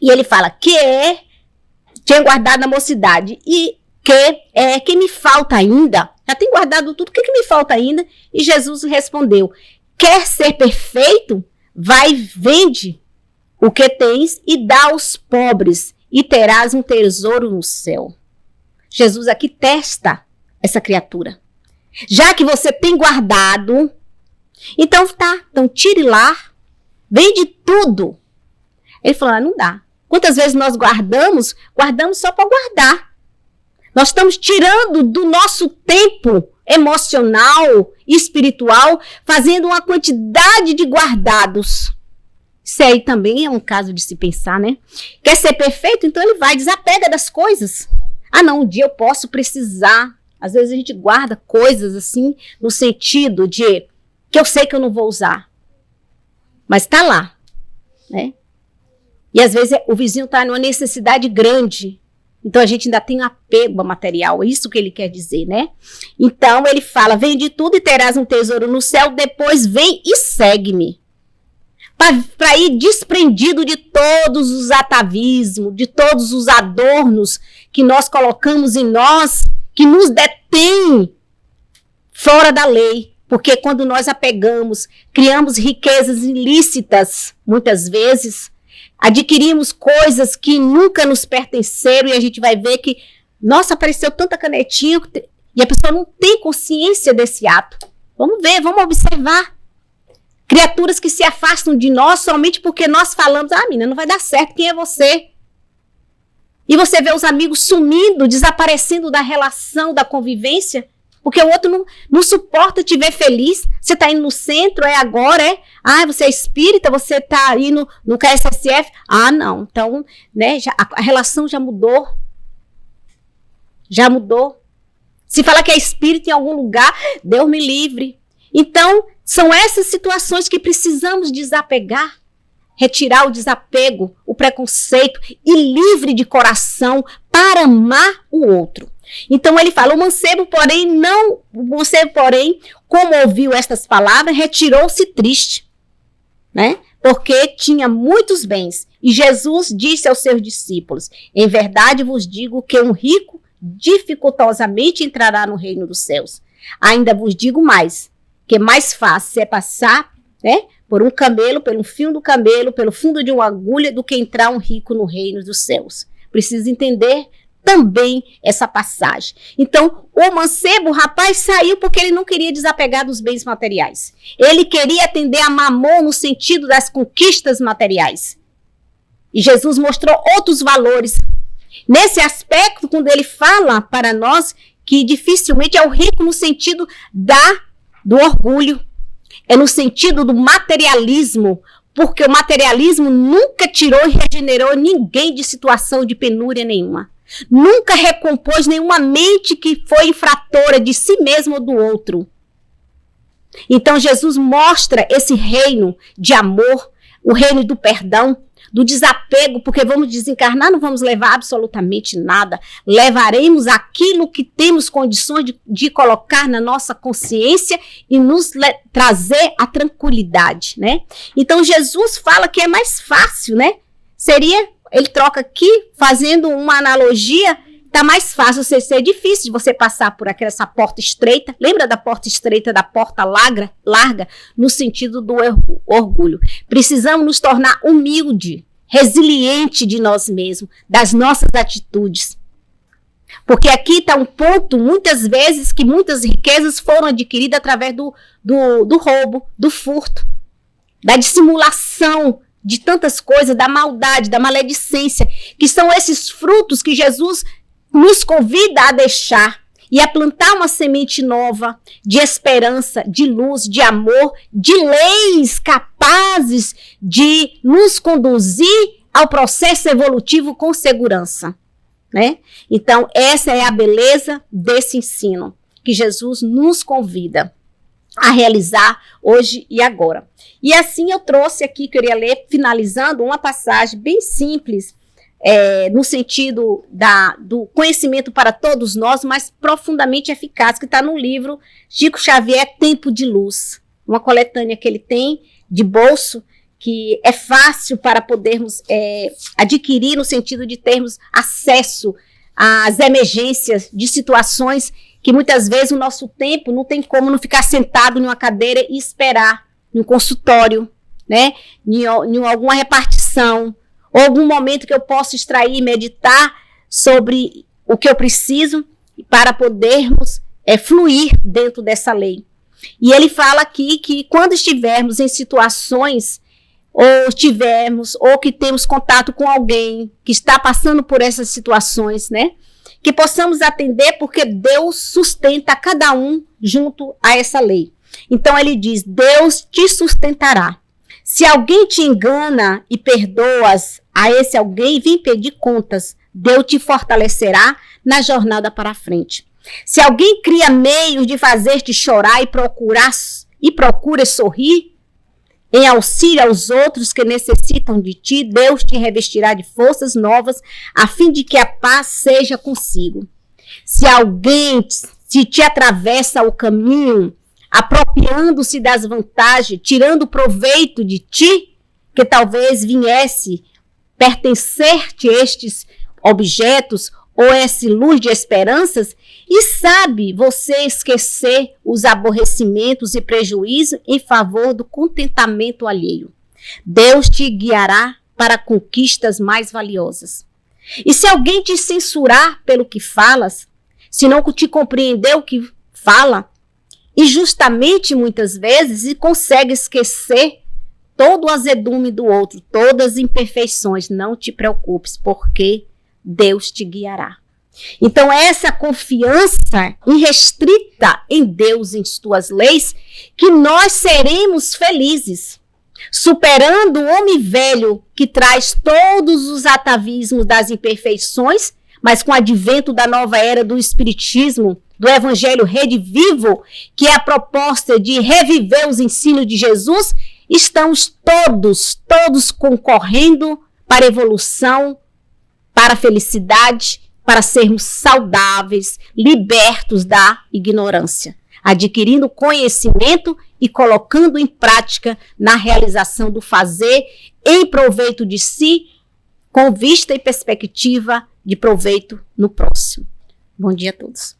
E ele fala que tinha guardado na mocidade. E que me falta ainda? Já tem guardado tudo, o que me falta ainda? E Jesus respondeu: quer ser perfeito? Vai, vende o que tens e dá aos pobres, e terás um tesouro no céu. Jesus aqui testa essa criatura. Já que você tem guardado, então tire lá, vende tudo. Ele falou: não dá. Quantas vezes nós guardamos só para guardar. Nós estamos tirando do nosso tempo emocional e espiritual, fazendo uma quantidade de guardados. Isso aí também é um caso de se pensar, né? Quer ser perfeito? Então ele vai, desapega das coisas. Ah, não, um dia eu posso precisar. Às vezes a gente guarda coisas assim, no sentido de que eu sei que eu não vou usar. Mas está lá, né? E às vezes o vizinho está numa necessidade grande. Então a gente ainda tem um apego a material, é isso que ele quer dizer, né? Então ele fala: vende tudo e terás um tesouro no céu, depois vem e segue-me. Para ir desprendido de todos os atavismos, de todos os adornos que nós colocamos em nós, que nos detém fora da lei. Porque quando nós apegamos, criamos riquezas ilícitas, muitas vezes, adquirimos coisas que nunca nos pertenceram e a gente vai ver que, nossa, apareceu tanta canetinha e a pessoa não tem consciência desse ato. Vamos ver, vamos observar. Criaturas que se afastam de nós somente porque nós falamos: ah, menina, não vai dar certo, quem é você? E você vê os amigos sumindo, desaparecendo da relação, da convivência, porque o outro não suporta te ver feliz. Você está indo no centro, é agora, é? Ah, você é espírita, você está indo no KSSF? Ah, não. Então, né, a relação já mudou. Já mudou. Se fala que é espírita em algum lugar, Deus me livre. Então, são essas situações que precisamos desapegar. Retirar o desapego, o preconceito e livre de coração para amar o outro. Então ele fala: o mancebo, porém, como ouviu estas palavras, retirou-se triste, né? Porque tinha muitos bens. E Jesus disse aos seus discípulos: em verdade vos digo que um rico dificultosamente entrará no reino dos céus. Ainda vos digo mais, que mais fácil é passar, né, por um camelo, pelo fio do camelo, pelo fundo de uma agulha, do que entrar um rico no reino dos céus. Precisa entender também essa passagem. Então, o mancebo, o rapaz, saiu porque ele não queria desapegar dos bens materiais. Ele queria atender a Mamon no sentido das conquistas materiais. E Jesus mostrou outros valores. Nesse aspecto, quando ele fala para nós que dificilmente é o rico no sentido do orgulho, é no sentido do materialismo, porque o materialismo nunca tirou e regenerou ninguém de situação de penúria nenhuma. Nunca recompôs nenhuma mente que foi infratora de si mesmo ou do outro. Então Jesus mostra esse reino de amor, o reino do perdão, do desapego, porque vamos desencarnar, não vamos levar absolutamente nada. Levaremos aquilo que temos condições de colocar na nossa consciência e nos trazer a tranquilidade, né? Então Jesus fala que é mais fácil, né? Ele troca aqui, fazendo uma analogia, tá mais fácil, ser difícil de você passar por essa porta estreita. Lembra da porta estreita, da porta larga, no sentido do orgulho. Precisamos nos tornar humilde, resiliente de nós mesmos, das nossas atitudes. Porque aqui está um ponto, muitas vezes, que muitas riquezas foram adquiridas através do roubo, do furto, da dissimulação de tantas coisas, da maldade, da maledicência, que são esses frutos que Jesus nos convida a deixar e a plantar uma semente nova de esperança, de luz, de amor, de leis capazes de nos conduzir ao processo evolutivo com segurança, né? Então, essa é a beleza desse ensino que Jesus nos convida a realizar hoje e agora. E assim eu trouxe aqui, queria ler, finalizando, uma passagem bem simples, no sentido do conhecimento para todos nós, mas profundamente eficaz, que está no livro Chico Xavier, Tempo de Luz, uma coletânea que ele tem de bolso, que é fácil para podermos adquirir, no sentido de termos acesso às emergências de situações que muitas vezes o nosso tempo não tem como não ficar sentado em uma cadeira e esperar, em um consultório, né? Em alguma repartição, ou algum momento que eu possa extrair e meditar sobre o que eu preciso para podermos fluir dentro dessa lei. E ele fala aqui que quando estivermos em situações, ou que temos contato com alguém que está passando por essas situações, né? Que possamos atender, porque Deus sustenta cada um junto a essa lei. Então ele diz, Deus te sustentará. Se alguém te engana e perdoas a esse alguém, vem pedir contas. Deus te fortalecerá na jornada para a frente. Se alguém cria meios de fazer-te chorar e procura sorrir, em auxílio aos outros que necessitam de ti, Deus te revestirá de forças novas, a fim de que a paz seja consigo. Se alguém te atravessa o caminho, apropriando-se das vantagens, tirando proveito de ti, que talvez viesse pertencer-te estes objetos ou essa luz de esperanças, e sabe você esquecer os aborrecimentos e prejuízos em favor do contentamento alheio. Deus te guiará para conquistas mais valiosas. E se alguém te censurar pelo que falas, se não te compreender o que fala, injustamente muitas vezes, e consegue esquecer todo o azedume do outro, todas as imperfeições, não te preocupes, porque Deus te guiará. Então, essa confiança irrestrita em Deus, em suas leis, que nós seremos felizes, superando o homem velho que traz todos os atavismos das imperfeições, mas com o advento da nova era do Espiritismo, do Evangelho redivivo, que é a proposta de reviver os ensinos de Jesus, estamos todos concorrendo para a evolução, para a felicidade, para sermos saudáveis, libertos da ignorância, adquirindo conhecimento e colocando em prática na realização do fazer em proveito de si, com vista e perspectiva de proveito no próximo. Bom dia a todos.